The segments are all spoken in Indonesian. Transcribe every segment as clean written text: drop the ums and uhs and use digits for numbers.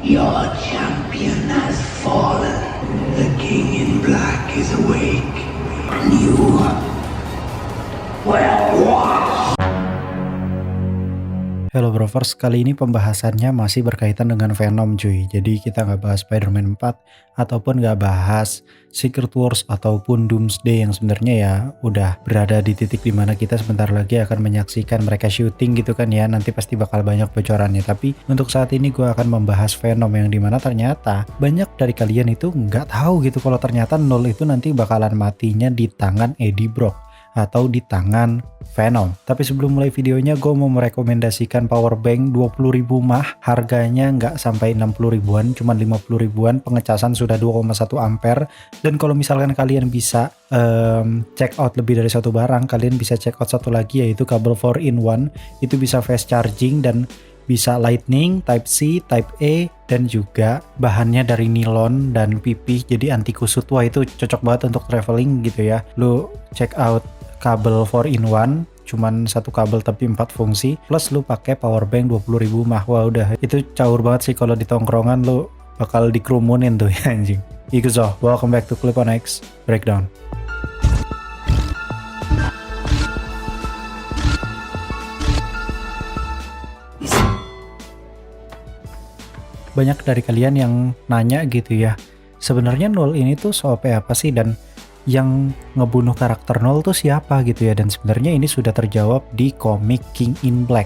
Your champion has fallen. The king in black is awake. You will watch. Halo Brovers, kali ini pembahasannya masih berkaitan dengan Venom cuy. Jadi kita nggak bahas Spider-Man 4 ataupun nggak bahas Secret Wars ataupun Doomsday yang sebenarnya ya udah berada di titik dimana kita sebentar lagi akan menyaksikan mereka syuting gitu kan ya. Nanti pasti bakal banyak bocorannya. Tapi untuk saat ini gue akan membahas Venom yang dimana ternyata banyak dari kalian itu nggak tahu gitu kalau ternyata Null itu nanti bakalan matinya di tangan Eddie Brock atau di tangan Venom. Tapi sebelum mulai videonya gue mau merekomendasikan power bank 20.000 mah, harganya nggak sampai 60 ribuan, cuma 50 ribuan, pengecasan sudah 2,1 ampere. Dan kalau misalkan kalian bisa check out lebih dari satu barang, kalian bisa check out satu lagi yaitu kabel 4-in-1, itu bisa fast charging dan bisa lightning, type C, type A, dan juga bahannya dari nilon dan pipih jadi anti kusut. Wah itu cocok banget untuk traveling gitu ya. Lu check out kabel 4-in-1, cuman satu kabel tapi 4 fungsi, plus lu pakai power bank 20.000 mah. Wah udah itu caur banget sih kalau di tongkrongan lu bakal dikerumunin tuh ya anjing. Ikuzo, welcome back to Clip on X Breakdown. Banyak dari kalian yang nanya gitu ya, sebenarnya Null ini tuh OP apa sih, dan yang ngebunuh karakter Null tuh siapa gitu ya. Dan sebenarnya ini sudah terjawab di komik King in Black.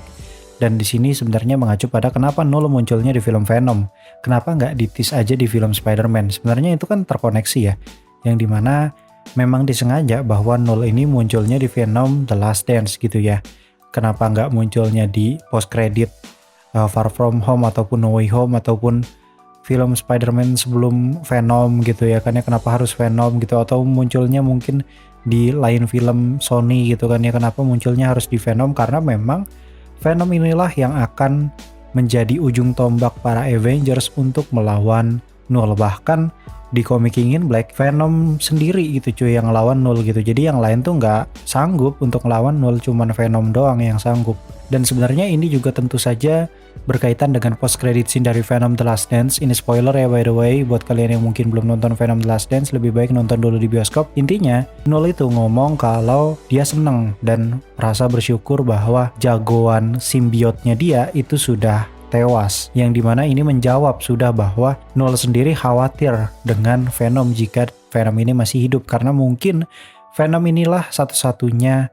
Dan di sini sebenarnya mengacu pada kenapa Null munculnya di film Venom, kenapa nggak ditis aja di film Spider-Man. Sebenarnya itu kan terkoneksi ya, yang dimana memang disengaja bahwa Null ini munculnya di Venom The Last Dance gitu ya. Kenapa nggak munculnya di post credit Far From Home ataupun No Way Home ataupun film Spider-Man sebelum Venom gitu ya kan ya, kenapa harus Venom gitu, atau munculnya mungkin di lain film Sony gitu kan ya, kenapa munculnya harus di Venom, karena memang Venom inilah yang akan menjadi ujung tombak para Avengers untuk melawan Null. Bahkan di komik King in Black, Venom sendiri gitu cuy yang ngelawan Null gitu, jadi yang lain tuh nggak sanggup untuk ngelawan Null, cuman Venom doang yang sanggup. Dan sebenarnya ini juga tentu saja berkaitan dengan post credit scene dari Venom The Last Dance. Ini spoiler ya by the way, buat kalian yang mungkin belum nonton Venom The Last Dance, lebih baik nonton dulu di bioskop. Intinya Null itu ngomong kalau dia seneng dan merasa bersyukur bahwa jagoan simbiotnya dia itu sudah tewas, yang dimana ini menjawab sudah bahwa Null sendiri khawatir dengan Venom jika Venom ini masih hidup, karena mungkin Venom inilah satu-satunya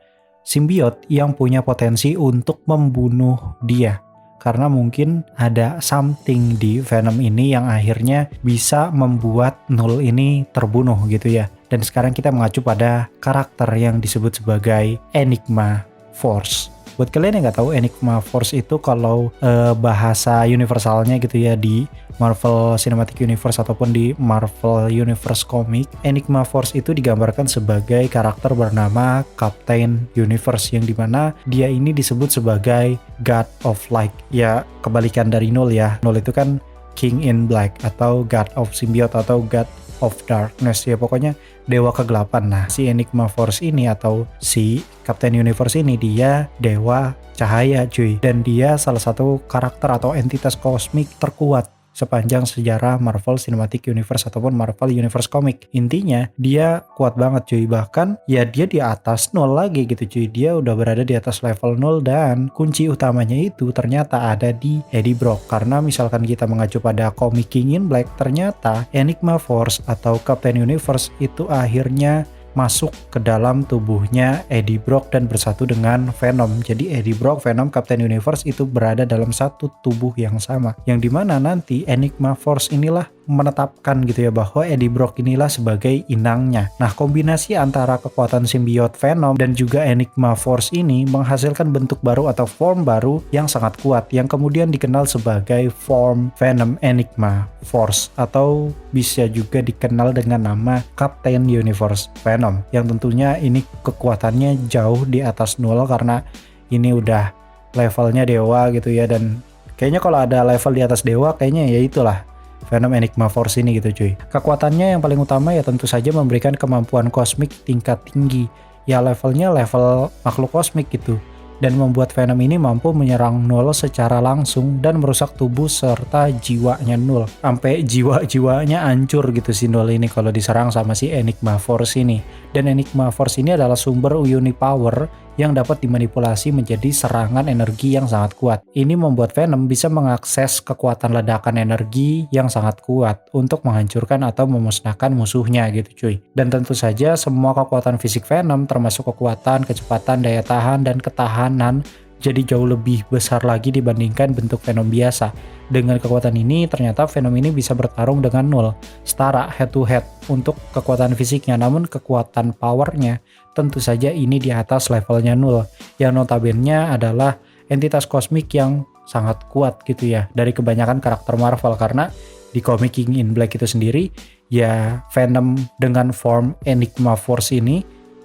simbiot yang punya potensi untuk membunuh dia, karena mungkin ada something di Venom ini yang akhirnya bisa membuat Null ini terbunuh gitu ya. Dan sekarang kita mengacu pada karakter yang disebut sebagai Enigma Force. Buat kalian yang nggak tahu, Enigma Force itu kalau bahasa universalnya gitu ya di Marvel Cinematic Universe ataupun di Marvel Universe Comic, Enigma Force itu digambarkan sebagai karakter bernama Captain Universe, yang dimana dia ini disebut sebagai God of Light. Ya kebalikan dari Null ya, Null itu kan King in Black atau God of Symbiote atau God of Darkness ya, pokoknya dewa kegelapan. Nah si Enigma Force ini atau si Captain Universe ini dia dewa cahaya cuy, dan dia salah satu karakter atau entitas kosmik terkuat sepanjang sejarah Marvel Cinematic Universe ataupun Marvel Universe Comic. Intinya dia kuat banget cuy, bahkan ya dia di atas Null lagi gitu cuy, dia udah berada di atas level Null. Dan kunci utamanya itu ternyata ada di Eddie Brock, karena misalkan kita mengacu pada komik King in Black, ternyata Enigma Force atau Captain Universe itu akhirnya masuk ke dalam tubuhnya Eddie Brock dan bersatu dengan Venom. Jadi Eddie Brock, Venom, Captain Universe itu berada dalam satu tubuh yang sama, yang dimana nanti Enigma Force inilah menetapkan gitu ya bahwa Eddie Brock inilah sebagai inangnya. Nah kombinasi antara kekuatan simbiot Venom dan juga Enigma Force ini menghasilkan bentuk baru atau form baru yang sangat kuat, yang kemudian dikenal sebagai form Venom Enigma Force, atau bisa juga dikenal dengan nama Captain Universe Venom, yang tentunya ini kekuatannya jauh di atas Null karena ini udah levelnya dewa gitu ya. Dan kayaknya kalau ada level di atas dewa kayaknya ya itulah Venom Enigma Force ini gitu cuy. Kekuatannya yang paling utama ya tentu saja memberikan kemampuan kosmik tingkat tinggi, ya levelnya level makhluk kosmik gitu. dan membuat Venom ini mampu menyerang Null secara langsung dan merusak tubuh serta jiwanya Null. Sampai jiwa-jiwanya hancur gitu si Null ini kalau diserang sama si Enigma Force ini. Dan Enigma Force ini adalah sumber Unipower yang dapat dimanipulasi menjadi serangan energi yang sangat kuat. Ini membuat Venom bisa mengakses kekuatan ledakan energi yang sangat kuat untuk menghancurkan atau memusnahkan musuhnya gitu cuy. Dan tentu saja semua kekuatan fisik Venom termasuk kekuatan, kecepatan, daya tahan, dan ketahanan jadi jauh lebih besar lagi dibandingkan bentuk Venom biasa. Dengan kekuatan ini ternyata Venom ini bisa bertarung dengan Null, setara head to head untuk kekuatan fisiknya, namun kekuatan powernya tentu saja ini di atas levelnya Null, yang notabene adalah entitas kosmik yang sangat kuat gitu ya dari kebanyakan karakter Marvel. Karena di komik King in Black itu sendiri ya Venom dengan form Enigma Force ini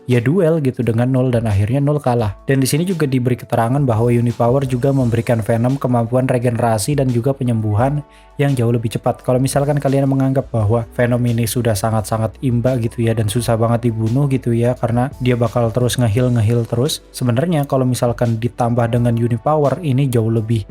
ya duel gitu dengan Null dan akhirnya Null kalah. Dan di sini juga diberi keterangan bahwa Unipower juga memberikan Venom kemampuan regenerasi dan juga penyembuhan yang jauh lebih cepat. Kalau misalkan kalian menganggap bahwa Venom ini sudah sangat-sangat imba gitu ya dan susah banget dibunuh gitu ya karena dia bakal terus nge-heal terus, sebenarnya kalau misalkan ditambah dengan Unipower ini jauh lebih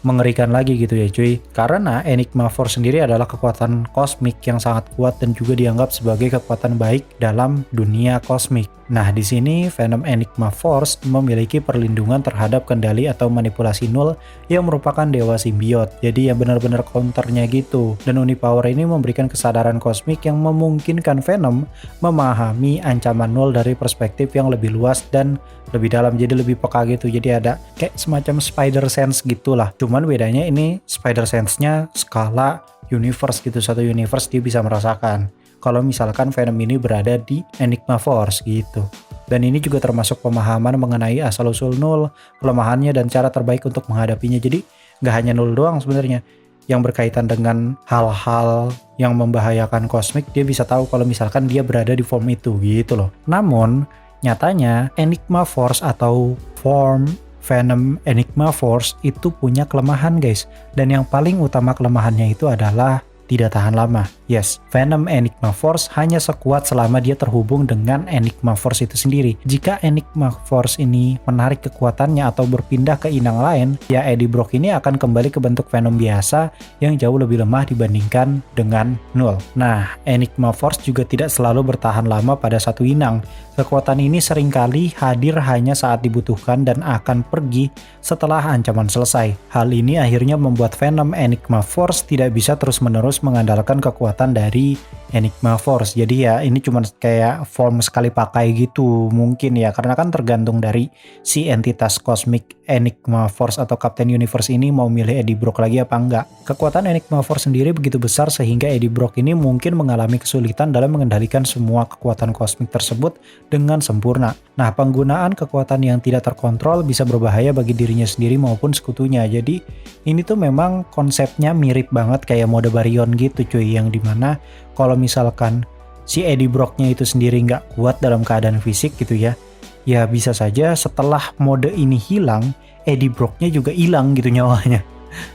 mengerikan lagi gitu ya cuy. Karena Enigma Force sendiri adalah kekuatan kosmik yang sangat kuat dan juga dianggap sebagai kekuatan baik dalam dunia kosmik. Nah, di sini Venom Enigma Force memiliki perlindungan terhadap kendali atau manipulasi Null yang merupakan dewa simbiot. Jadi ya benar-benar counternya gitu. Dan Unipower ini memberikan kesadaran kosmik yang memungkinkan Venom memahami ancaman Null dari perspektif yang lebih luas dan lebih dalam, jadi lebih peka gitu. Jadi ada kayak semacam spider sense gitulah. Cuman bedanya ini spider sense-nya skala universe gitu. Satu universe dia bisa merasakan kalau misalkan Venom ini berada di Enigma Force gitu. Dan ini juga termasuk pemahaman mengenai asal-usul Null, kelemahannya, dan cara terbaik untuk menghadapinya. Jadi nggak hanya Null doang sebenarnya yang berkaitan dengan hal-hal yang membahayakan kosmik, dia bisa tahu kalau misalkan dia berada di form itu gitu loh. Namun nyatanya Enigma Force atau form Venom Enigma Force itu punya kelemahan guys. Dan yang paling utama kelemahannya itu adalah tidak tahan lama. Yes, Venom Enigma Force hanya sekuat selama dia terhubung dengan Enigma Force itu sendiri. Jika Enigma Force ini menarik kekuatannya atau berpindah ke inang lain, ya Eddie Brock ini akan kembali ke bentuk Venom biasa yang jauh lebih lemah dibandingkan dengan Null. Nah, Enigma Force juga tidak selalu bertahan lama pada satu inang. Kekuatan ini seringkali hadir hanya saat dibutuhkan dan akan pergi setelah ancaman selesai. Hal ini akhirnya membuat Venom Enigma Force tidak bisa terus-menerus mengandalkan kekuatan dari Enigma Force. Jadi ya ini cuma kayak form sekali pakai gitu mungkin ya, karena kan tergantung dari si entitas kosmik Enigma Force atau Captain Universe ini mau milih Eddie Brock lagi apa enggak. Kekuatan Enigma Force sendiri begitu besar sehingga Eddie Brock ini mungkin mengalami kesulitan dalam mengendalikan semua kekuatan kosmik tersebut dengan sempurna. Nah, penggunaan kekuatan yang tidak terkontrol bisa berbahaya bagi dirinya sendiri maupun sekutunya. Jadi ini tuh memang konsepnya mirip banget kayak mode Baryon gitu cuy, yang dimana kalau misalkan si Eddie Brock-nya itu sendiri nggak kuat dalam keadaan fisik gitu ya, ya bisa saja setelah mode ini hilang, Eddie Brock-nya juga hilang gitu nyawanya.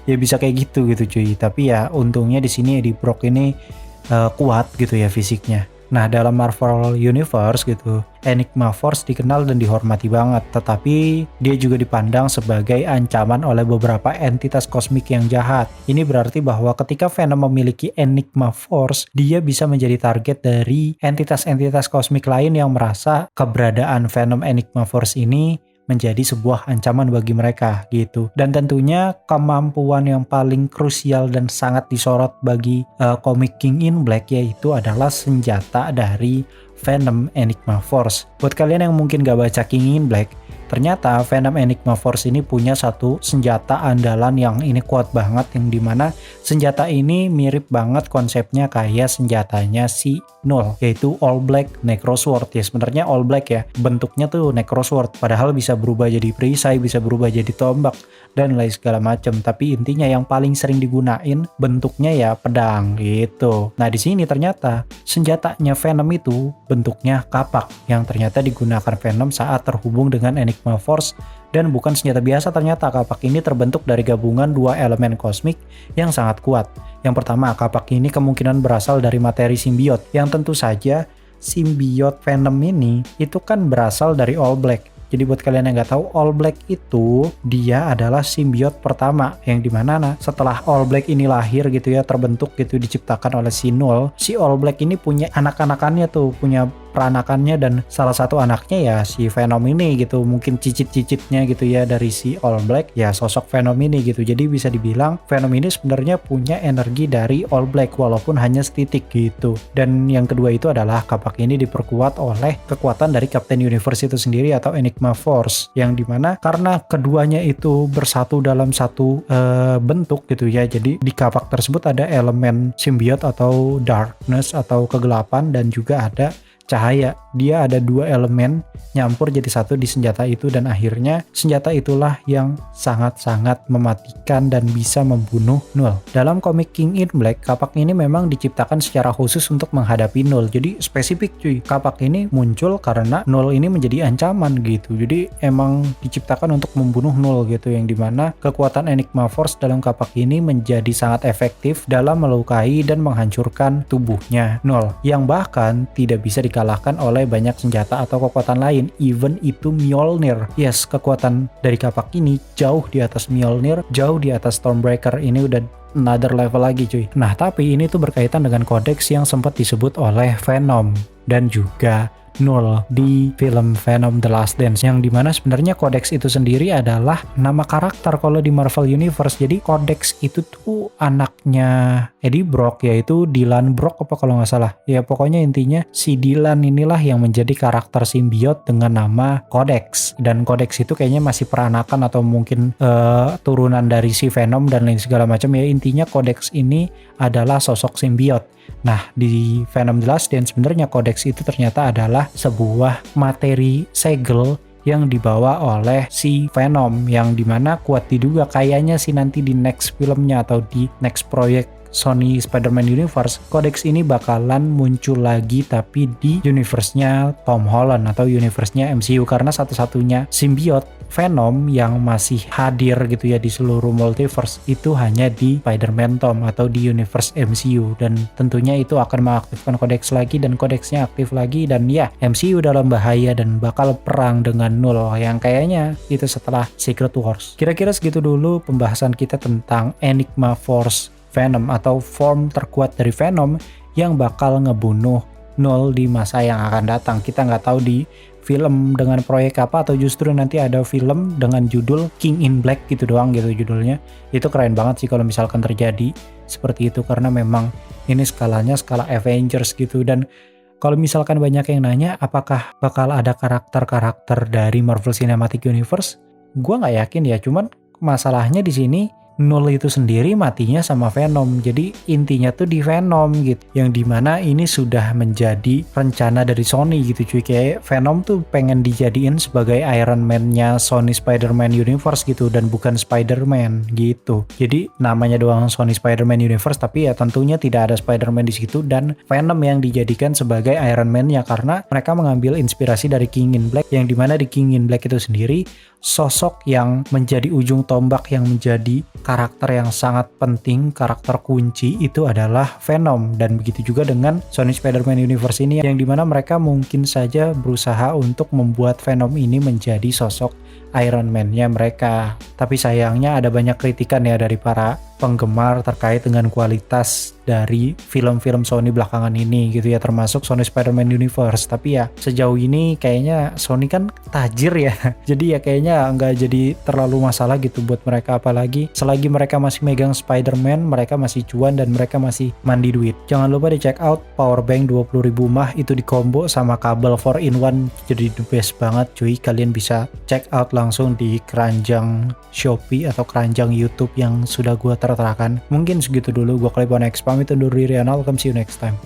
Ya bisa kayak gitu cuy. Tapi ya untungnya di sini Eddie Brock ini kuat gitu ya fisiknya. Nah, dalam Marvel Universe gitu, Enigma Force dikenal dan dihormati banget, tetapi dia juga dipandang sebagai ancaman oleh beberapa entitas kosmik yang jahat. Ini berarti bahwa ketika Venom memiliki Enigma Force, dia bisa menjadi target dari entitas-entitas kosmik lain yang merasa keberadaan Venom Enigma Force ini menjadi sebuah ancaman bagi mereka gitu. Dan tentunya kemampuan yang paling krusial dan sangat disorot bagi komik King in Black yaitu adalah senjata dari Venom Enigma Force. Buat kalian yang mungkin gak baca King in Black, ternyata Venom Enigma Force ini punya satu senjata andalan yang ini kuat banget, yang dimana senjata ini mirip banget konsepnya kayak senjatanya si Null, yaitu All Black Necro Sword. Ya sebenarnya All Black ya, bentuknya tuh Necro Sword, padahal bisa berubah jadi perisai, bisa berubah jadi tombak dan lain segala macam. Tapi intinya yang paling sering digunain bentuknya ya pedang gitu. Nah di sini ternyata senjatanya Venom itu bentuknya kapak yang ternyata digunakan Venom saat terhubung dengan Enigma Force. Dan bukan senjata biasa, ternyata kapak ini terbentuk dari gabungan dua elemen kosmik yang sangat kuat. Yang pertama, kapak ini kemungkinan berasal dari materi simbiot, yang tentu saja simbiot Venom ini itu kan berasal dari All Black. Jadi buat kalian yang nggak tahu, All Black itu dia adalah simbiot pertama yang dimana setelah All Black ini lahir gitu ya, terbentuk gitu, diciptakan oleh si Null. Si All Black ini punya anak-anakannya tuh, punya peranakannya, dan salah satu anaknya ya si Venom ini gitu. Mungkin cicit-cicitnya gitu ya dari si All Black ya sosok Venom ini gitu. Jadi bisa dibilang Venom ini sebenarnya punya energi dari All Black walaupun hanya setitik gitu. Dan yang kedua itu adalah kapak ini diperkuat oleh kekuatan dari Captain Universe itu sendiri atau Enigma Force, yang dimana karena keduanya itu bersatu dalam satu bentuk gitu ya. Jadi di kapak tersebut ada elemen simbiot atau darkness atau kegelapan, dan juga ada cahaya. Dia ada dua elemen nyampur jadi satu di senjata itu, dan akhirnya senjata itulah yang sangat-sangat mematikan dan bisa membunuh Null. Dalam komik King in Black, kapak ini memang diciptakan secara khusus untuk menghadapi Null. Jadi spesifik cuy, kapak ini muncul karena Null ini menjadi ancaman gitu. Jadi emang diciptakan untuk membunuh Null gitu, yang dimana kekuatan Enigma Force dalam kapak ini menjadi sangat efektif dalam melukai dan menghancurkan tubuhnya Null, yang bahkan tidak bisa dikalahkan oleh banyak senjata atau kekuatan lain, even itu Mjolnir. Yes, kekuatan dari kapak ini jauh di atas Mjolnir, jauh di atas Stormbreaker. Ini udah another level lagi cuy. Nah, tapi ini tuh berkaitan dengan kodeks yang sempat disebut oleh Venom dan juga Null di film Venom The Last Dance, yang dimana sebenarnya kodeks itu sendiri adalah nama karakter kalau di Marvel Universe. Jadi kodeks itu tuh anaknya Eddie Brock, yaitu Dylan Brock apa kalau nggak salah ya. Pokoknya intinya si Dylan inilah yang menjadi karakter simbiot dengan nama kodeks, dan kodeks itu kayaknya masih peranakan atau mungkin turunan dari si Venom dan lain segala macam ya. Intinya kodeks ini adalah sosok simbiot. Nah, di Venom The Last Dance sebenarnya kodeks itu ternyata adalah sebuah materi segel yang dibawa oleh si Venom, yang dimana kuat diduga kayaknya sih nanti di next filmnya atau di next project Sony Spider-Man Universe, kodeks ini bakalan muncul lagi tapi di universe-nya Tom Holland atau universe-nya MCU, karena satu-satunya simbiot Venom yang masih hadir gitu ya di seluruh multiverse itu hanya di Spider-Man Tom atau di universe MCU, dan tentunya itu akan mengaktifkan kodeks lagi dan kodeksnya aktif lagi, dan ya MCU dalam bahaya dan bakal perang dengan Null yang kayaknya itu setelah Secret Wars. Kira-kira segitu dulu pembahasan kita tentang Enigma Force Venom atau form terkuat dari Venom yang bakal ngebunuh Null di masa yang akan datang. Kita nggak tahu di film dengan proyek apa, atau justru nanti ada film dengan judul King in Black gitu doang gitu judulnya. Itu keren banget sih kalau misalkan terjadi seperti itu, karena memang ini skalanya skala Avengers gitu. Dan kalau misalkan banyak yang nanya apakah bakal ada karakter-karakter dari Marvel Cinematic Universe, gua nggak yakin ya. Cuman masalahnya di sini Null itu sendiri matinya sama Venom, jadi intinya tuh di Venom gitu, yang dimana ini sudah menjadi rencana dari Sony gitu cuy. Kayak Venom tuh pengen dijadiin sebagai Iron Man-nya Sony Spider-Man Universe gitu, dan bukan Spider-Man gitu. Jadi namanya doang Sony Spider-Man Universe, tapi ya tentunya tidak ada Spider-Man di situ, dan Venom yang dijadikan sebagai Iron Man-nya, karena mereka mengambil inspirasi dari King in Black, yang dimana di King in Black itu sendiri sosok yang menjadi ujung tombak, yang menjadi karakter yang sangat penting, karakter kunci itu adalah Venom. Dan begitu juga dengan Sony Spider-Man Universe ini, yang dimana mereka mungkin saja berusaha untuk membuat Venom ini menjadi sosok Iron Man-nya mereka. Tapi sayangnya ada banyak kritikan ya dari para penggemar terkait dengan kualitas dari film-film Sony belakangan ini gitu ya, termasuk Sony Spider-Man Universe. Tapi ya sejauh ini kayaknya Sony kan tajir ya, jadi ya kayaknya nggak jadi terlalu masalah gitu buat mereka, apalagi selagi mereka masih megang Spider-Man, mereka masih cuan dan mereka masih mandi duit. Jangan lupa di check out power bank 20.000 mAh, itu di combo sama kabel 4-in-1, jadi the best banget cuy. Kalian bisa check out langsung di keranjang Shopee atau keranjang YouTube yang sudah gua terterakan. Mungkin segitu dulu, gua Klepon X pamit undur diri, and I'll come see you next time.